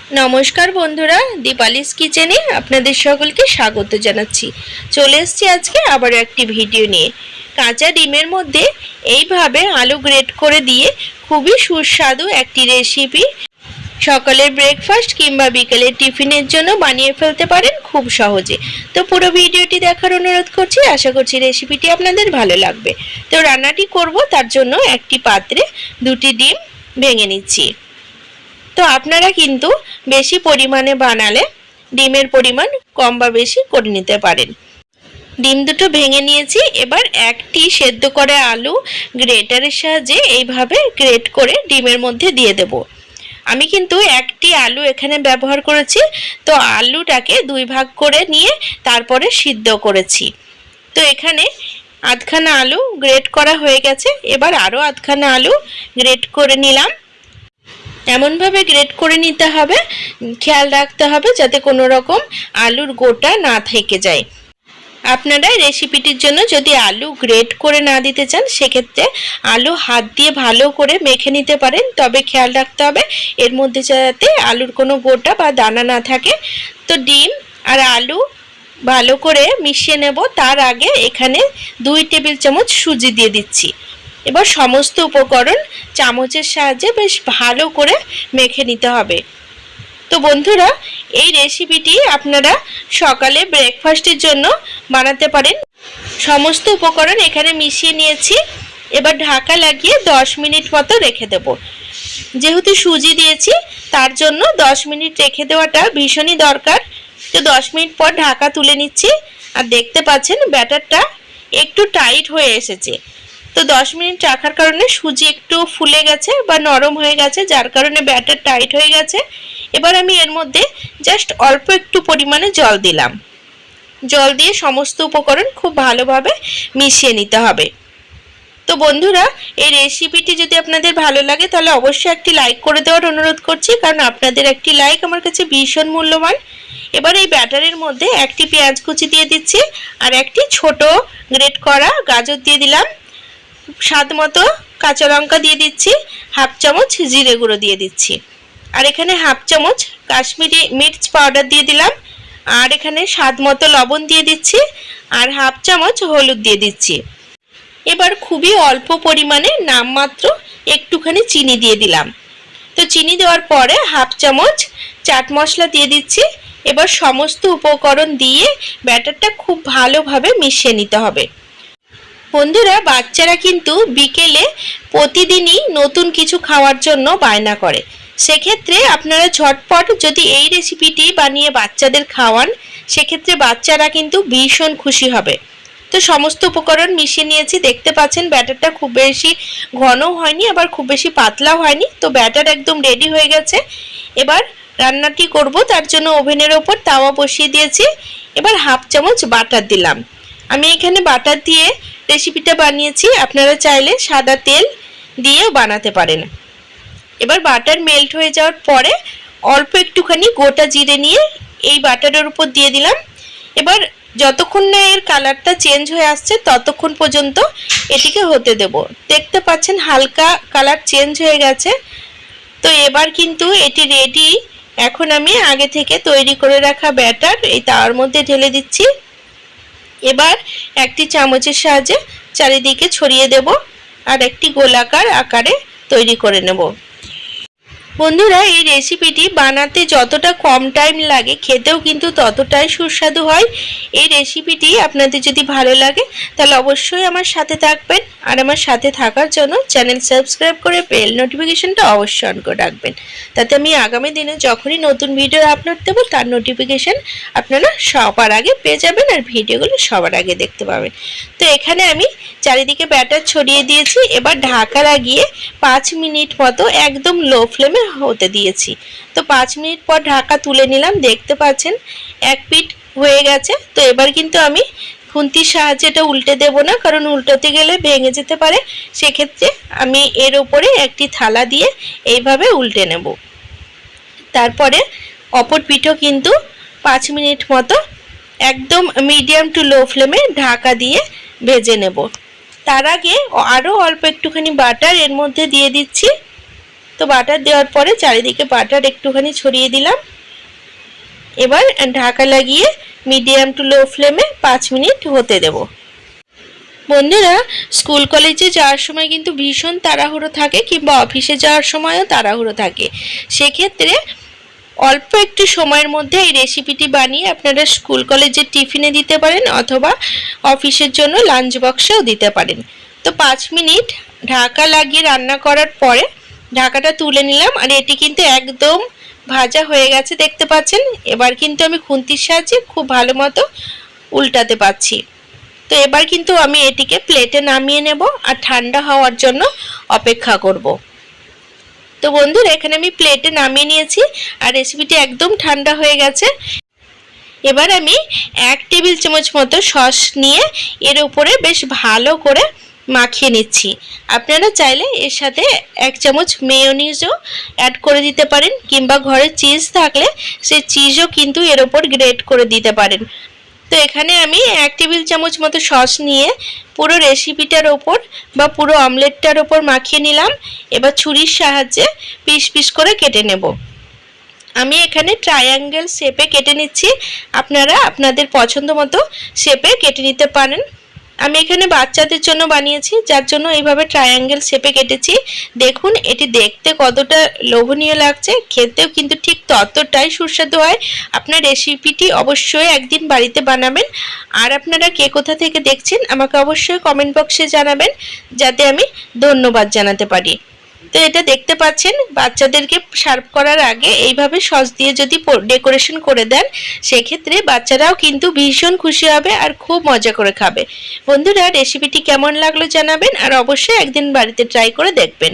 নমস্কার বন্ধুরা, দীপালিস কিচেনে আপনাদের সকলকে স্বাগত জানাচ্ছি। চলে এসেছি আজকে আবার একটি ভিডিও নিয়ে। কাঁচা ডিমের মধ্যে এইভাবে আলু গ্রেট করে দিয়ে খুবই সুস্বাদু একটি রেসিপি সকালের ব্রেকফাস্ট কিংবা বিকেলের টিফিনের জন্য বানিয়ে ফেলতে পারেন খুব সহজে। তো পুরো ভিডিওটি দেখার অনুরোধ করছি। আশা করছি রেসিপিটি আপনাদের ভালো লাগবে। তো রান্নাটি করব, তার জন্য একটি পাত্রে দুটি ডিম ভেঙে নিচ্ছি। তো আপনারা কিন্তু বেশি পরিমাণে বানালে ডিমের পরিমাণ কম বা বেশি করে নিতে পারেন। ডিম দুটো ভেঙে নিয়েছি। এবার একটি সেদ্ধ করে আলু গ্রেটারের সাহায্যে এইভাবে গ্রেট করে ডিমের মধ্যে দিয়ে দেব। আমি কিন্তু একটি আলু এখানে ব্যবহার করেছি। তো আলুটাকে দুই ভাগ করে নিয়ে তারপরে সিদ্ধ করেছি। তো এখানে আধখানা আলু গ্রেট করা হয়ে গেছে। এবার আরও আধখানা আলু গ্রেট করে নিলাম। এমনভাবে গ্রেট করে নিতে হবে, খেয়াল রাখতে হবে যাতে কোনো রকম আলুর গোটা না থেকে যায়। আপনারা রেসিপিটির জন্য যদি আলু গ্রেট করে না দিতে চান, সেক্ষেত্রে আলু হাত দিয়ে ভালো করে মেখে নিতে পারেন। তবে খেয়াল রাখতে হবে এর মধ্যে যাতে আলুর কোনো গোটা বা দানা না থাকে। তো ডিম আর আলু ভালো করে মিশিয়ে নেব। তার আগে এখানে 2 টেবিল চামচ সুজি দিয়ে দিচ্ছি। এবার সমস্ত উপকরণ চামচের সাহায্যে বেশ ভালো করে মেখে নিতে হবে। তো বন্ধুরা, এই রেসিপিটি আপনারা সকালে ব্রেকফাস্টের জন্য বানাতে পারেন। সমস্ত উপকরণ এখানে মিশিয়ে নিয়েছি। এবার ঢাকা লাগিয়ে 10 মিনিট মতো রেখে দেব। যেহেতু সুজি দিয়েছি তার জন্য 10 মিনিট রেখে দেওয়াটা ভীষণই দরকার। তো 10 মিনিট পর ঢাকা তুলে নিচ্ছি। আর দেখতে পাচ্ছেন ব্যাটারটা একটু টাইট হয়ে এসেছে। তো 10 মিনিট রাখার কারণে সুজি একটু ফুলে গেছে বা নরম হয়ে গেছে, যার কারণে ব্যাটার টাইট হয়ে গেছে। এবার আমি এর মধ্যে জাস্ট অল্প একটু পরিমাণে জল দিলাম। জল দিয়ে সমস্ত উপকরণ খুব ভালোভাবে মিশিয়ে নিতে হবে। তো বন্ধুরা, এই রেসিপিটি যদি আপনাদের ভালো লাগে তাহলে অবশ্যই একটি লাইক করে দেওয়ার অনুরোধ করছি, কারণ আপনাদের একটি লাইক আমার কাছে ভীষণ মূল্যবান। এবার এই ব্যাটারের মধ্যে একটি পেঁয়াজ কুচি দিয়ে দিচ্ছি আর একটি ছোট গ্রেট করা গাজর দিয়ে দিলাম। স্বাদ মতো কাঁচা লঙ্কা দিয়ে দিচ্ছি, হাফ চামচ জিরে গুঁড়ো দিয়ে দিচ্ছি, আর এখানে হাফ চামচ কাশ্মীরি মির্চ পাউডার দিয়ে দিলাম, আর এখানে স্বাদ মতো লবণ দিয়ে দিচ্ছি, আর হাফ চামচ হলুদ দিয়ে দিচ্ছি। এবার খুবই অল্প পরিমাণে নামমাত্র একটুখানি চিনি দিয়ে দিলাম। তো চিনি দেওয়ার পরে হাফ চামচ চাট মশলা দিয়ে দিচ্ছি। এবার সমস্ত উপকরণ দিয়ে ব্যাটারটা খুব ভালোভাবে মিশিয়ে নিতে হবে। বন্ধুরা, বাচ্চারা কিন্তু বিকেলে প্রতিদিনই নতুন কিছু খাওয়ার জন্য বায়না করে। সেক্ষেত্রে আপনারা ঝটপট যদি এই রেসিপিটি বানিয়ে বাচ্চাদের খাওয়ান, সেক্ষেত্রে বাচ্চারা কিন্তু ভীষণ খুশি হবে। তো সমস্ত উপকরণ মিশিয়ে নিয়েছি। দেখতে পাচ্ছেন ব্যাটারটা খুব বেশি ঘনও হয়নি আবার খুব বেশি পাতলাও হয়নি। তো ব্যাটার একদম রেডি হয়ে গেছে। এবার রান্নাটি করব, তার জন্য ওভেনের ওপর তাওয়া বসিয়ে দিয়েছি। এবার হাফ চামচ বাটার দিলাম। আমি এখানে বাটার দিয়ে রেসিপিটা বানিয়েছি, আপনারা চাইলে সাদা তেল দিয়েও বানাতে পারেন। এবার বাটার মেল্ট হয়ে যাওয়ার পরে অল্প একটুখানি গোটা জিরে নিয়ে এই বাটারের উপর দিয়ে দিলাম। এবার যতক্ষণ না এর কালারটা চেঞ্জ হয়ে আসছে ততক্ষণ পর্যন্ত এটিকে হতে দেব। দেখতে পাচ্ছেন হালকা কালার চেঞ্জ হয়ে গেছে। তো এবার কিন্তু এটি রেডি। এখন আমি আগে থেকে তৈরি করে রাখা ব্যাটার এই তাওয়ার মধ্যে ঢেলে দিচ্ছি। এবার একটি চামচের সাহায্যে চারিদিকে ছড়িয়ে দেব আর একটি গোলাকার আকারে তৈরি করে নেব। বন্ধুরা, এই রেসিপিটি বানাতে যতটা কম টাইম লাগে, খেতেও কিন্তু ততটাই সুস্বাদু হয়। এই রেসিপিটি আপনাদের যদি ভালো লাগে তাহলে অবশ্যই আমার সাথে থাকবেন, আর আমার সাথে থাকার জন্য চ্যানেল সাবস্ক্রাইব করে বেল নোটিফিকেশনটা অবশ্যই অন করে রাখবেন। তাতে আমি আগামী দিনে যখনই নতুন ভিডিও আপলোড দেবো তার নোটিফিকেশন আপনারা সবার আগে পেয়ে যাবেন আর ভিডিওগুলো সবার আগে দেখতে পাবেন। তো এখানে আমি চারিদিকে ব্যাটার ছড়িয়ে দিয়েছি। এবার ঢাকা লাগিয়ে 5 মিনিট মতো একদম লো ফ্লেমে হতে দিয়েছি। তো 5 মিনিট পর ঢাকা তুলে নিলাম। দেখতে পাচ্ছেন এক পিঠ হয়ে গেছে। তো এবার কিন্তু আমি খুন্তির সাহায্যে এটা উল্টে দেব না, কারণ উল্টাতে গেলে ভেঙে যেতে পারে। সেক্ষেত্রে আমি এর উপরে একটি থালা দিয়ে এইভাবে উল্টে নেব। তারপরে অপর পিঠও কিন্তু 5 মিনিট মতো একদম মিডিয়াম টু লো ফ্লেমে ঢাকা দিয়ে ভেজে নেব। তার আগে আরও অল্প একটুখানি বাটার এর মধ্যে দিয়ে দিচ্ছি। তো বাটার দেওয়ার পরে চারিদিকে বাটার একটুখানি ছড়িয়ে দিলাম। এবার ঢাকা লাগিয়ে মিডিয়াম টু লো ফ্লেমে 5 মিনিট হতে দেব। বন্ধুরা, স্কুল কলেজে যাওয়ার সময় কিন্তু ভীষণ তাড়াহুড়ো থাকে, কিংবা অফিসে যাওয়ার সময়ও তাড়াহুড়ো থাকে। সেক্ষেত্রে অল্প একটু সময়ের মধ্যে এই রেসিপিটি বানিয়ে আপনারা স্কুল কলেজের টিফিনে দিতে পারেন, অথবা অফিসের জন্য লাঞ্চ বক্সেও দিতে পারেন। তো 5 মিনিট ঢাকা লাগিয়ে রান্না করার পরে ঢাকাটা তুলে নিলাম, আর এটি কিন্তু একদম ভাজা হয়ে গেছে দেখতে পাচ্ছেন। এবার কিন্তু আমি খুন্তির সাহায্যে খুব ভালো মতো উল্টাতে পারছি। তো এবার কিন্তু আমি এটিকে প্লেটে নামিয়ে নেব আর ঠান্ডা হওয়ার জন্য অপেক্ষা করব। তো বন্ধুরা, এখানে আমি প্লেটে নামিয়ে নিয়েছি আর রেসিপিটি একদম ঠান্ডা হয়ে গেছে। এবার আমি 1 টেবিল চামচ মতো সস নিয়ে এর উপরে বেশ ভালো করে মাখিয়ে নিচ্ছি। আপনারা চাইলে এর সাথে 1 চামচ মেয়োনিজও অ্যাড করে দিতে পারেন, কিংবা ঘরে চিজ থাকলে সেই চিজও কিন্তু এর উপর গ্রেট করে দিতে পারেন। তো এখানে আমি 1 টেবিল চামচ মতো সস নিয়ে পুরো রেসিপিটার ওপর বা পুরো অমলেটটার ওপর মাখিয়ে নিলাম। এবার ছুরির সাহায্যে পিস পিস করে কেটে নেব। আমি এখানে ট্রায়াঙ্গেল শেপে কেটে নিচ্ছি, আপনারা আপনাদের পছন্দ মতো শেপে কেটে নিতে পারেন। আমি এখানে বাচ্চাদের জন্য বানিয়েছি, যার জন্য এইভাবে ট্রায়াঙ্গেল শেপে কেটেছি। দেখুন এটি দেখতে কতটা লোভনীয় লাগছে, খেতেও কিন্তু ঠিক ততটাই সুস্বাদু হয়। আপনার রেসিপিটি অবশ্যই একদিন বাড়িতে বানাবেন। আর আপনারা কে কোথা থেকে দেখছেন আমাকে অবশ্যই কমেন্ট বক্সে জানাবেন, যাতে আমি ধন্যবাদ জানাতে পারি। তো এটা দেখতে পাচ্ছেন, বাচ্চাদেরকে সার্ভ করার আগে এইভাবে সস দিয়ে যদি ডেকোরেশন করে দেন, সেক্ষেত্রে বাচ্চারাও কিন্তু ভীষণ খুশি হবে আর খুব মজা করে খাবে। বন্ধুরা, রেসিপিটি কেমন লাগলো জানাবেন, আর অবশ্যই একদিন বাড়িতে ট্রাই করে দেখবেন।